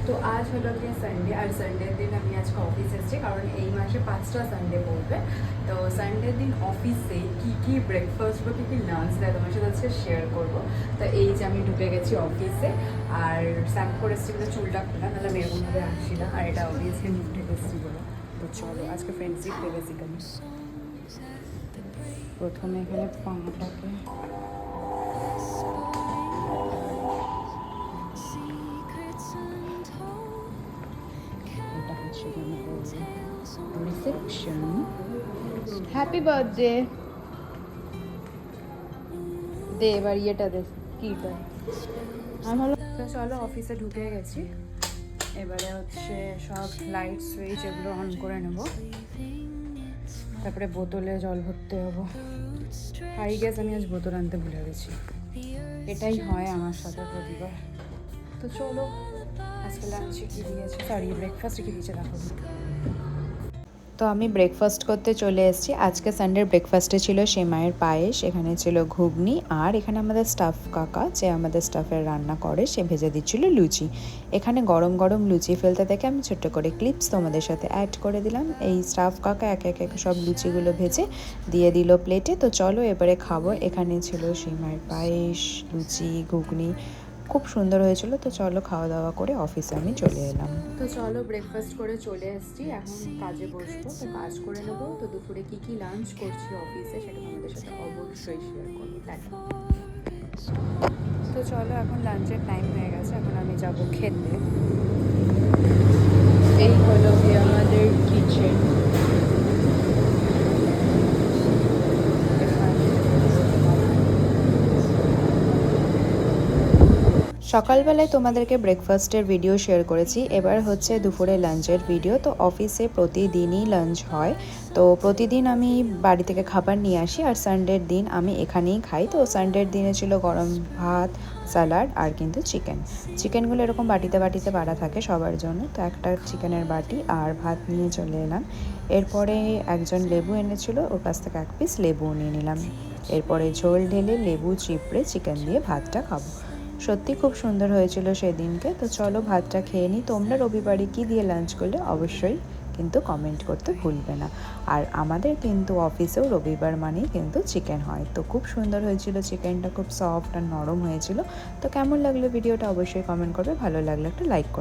তো আজ হলো গিয়ে সানডে, আর সানডের দিন আমি আজকে অফিস এসেছি, কারণ এই মাসে 5টা সানডে পড়বে। তো সানডের দিন অফিসে কী কী ব্রেকফাস্ট বা কী কী লাঞ্চ দেয় তোমার সাথে আজকে শেয়ার করবো। তো এই যে আমি ঢুকে গেছি অফিসে, আর স্যাম্প করে এসেছি বলে চুলটা খোলা, নাহলে আমি এরকমভাবে আসি না। আর এটা অবভিয়াসলি মুখ ঢেকে এসেছি বলে। তো চলো আজকে ফ্রেন্ডশিপ ডে বেসিক্যালি। প্রথমে এখানে পাটাকে রিসেপশন। হ্যাপি বার্থডে দে, এবার ইয়েটা দে, কিটা আমি হলো। তো চলো অফিসে ঢুকে গেছি, এবারে হচ্ছে সব লাইট সুইচ এগুলো অন করে নেব, তারপরে বোতলে জল ভরতে হবো। আই গেস আমি আজ বোতল আনতে ভুলে গেছি, এটাই হয় আমার সাথে প্রতিবার। তো চলো আজকে লাঞ্চে কী দিয়েছে, সরি ব্রেকফাস্টে কী দিয়েছে দেখো। তো আমি ব্রেকফাস্ট করতে চলে এসেছি। আজকে সানডের ব্রেকফাস্টে ছিল সেমাইয়ের পায়েস, এখানে ছিল ঘুগনি, আর এখানে আমাদের স্টাফ কাকা যে আমাদের স্টাফের রান্না করে সে ভেজে দিচ্ছিল লুচি। এখানে গরম গরম লুচি ফেলতে থেকে আমি ছোট্ট করে ক্লিপস তোমাদের সাথে অ্যাড করে দিলাম। এই স্টাফ কাকা একে একে সব লুচিগুলো ভেজে দিয়ে দিল প্লেটে। তো চলো এবারে খাবো। এখানে ছিল সেমাইয়ের পায়েস, লুচি, ঘুগনি, খুব সুন্দর হয়েছিল। তো চলো খাওয়া দাওয়া করে অফিসে আমি চলে এলাম। তো চলো ব্রেকফাস্ট করে চলে এসেছি, এখন কাজে বসবো। তো কাজ করে নেবো। তো দুপুরে কী কী লাঞ্চ করছি অফিসে সেটা তোমাদের সাথে অবশ্যই শেয়ার করবো। তো চলো এখন লাঞ্চের টাইম হয়ে গেছে, এখন আমি যাবো খেতে। এই হলো কি আমাদের কিচেন। সকালবেলায় তোমাদেরকে ব্রেকফাস্টের ভিডিও শেয়ার করেছি, এবার হচ্ছে দুপুরে লাঞ্চের ভিডিও। তো অফিসে প্রতিদিনই লাঞ্চ হয়, তো প্রতিদিন আমি বাড়ি থেকে খাবার নিয়ে আসি, আর সানডের দিন আমি এখানেই খাই। তো সানডের দিনে ছিল গরম ভাত, স্যালাড, আর কিন্তু চিকেনগুলো এরকম বাটিতে বাটিতে বাড়া থাকে সবার জন্য। তো একটা চিকেনের বাটি আর ভাত নিয়ে চলে এলাম। এরপরে একজন লেবু এনেছিল, ওর কাছ থেকে এক পিস লেবুও নিয়ে নিলাম। এরপরে ঝোল ঢেলে লেবু চিপড়ে চিকেন দিয়ে ভাতটা খাবো। সত্যি খুব সুন্দর হয়েছিল সেদিনকে। তো চলো ভাতটা খেয়ে নিই। তোমরা রবিবারে কী দিয়ে লাঞ্চ করলে অবশ্যই কিন্তু কমেন্ট করতে ভুলবে না। আর আমাদের কিন্তু অফিসেও রবিবার মানেই কিন্তু চিকেন হয়। তো খুব সুন্দর হয়েছিল চিকেনটা, খুব সফট আর নরম হয়েছিল। তো কেমন লাগলো ভিডিওটা অবশ্যই কমেন্ট করবে, ভালো লাগলে একটা লাইক করে।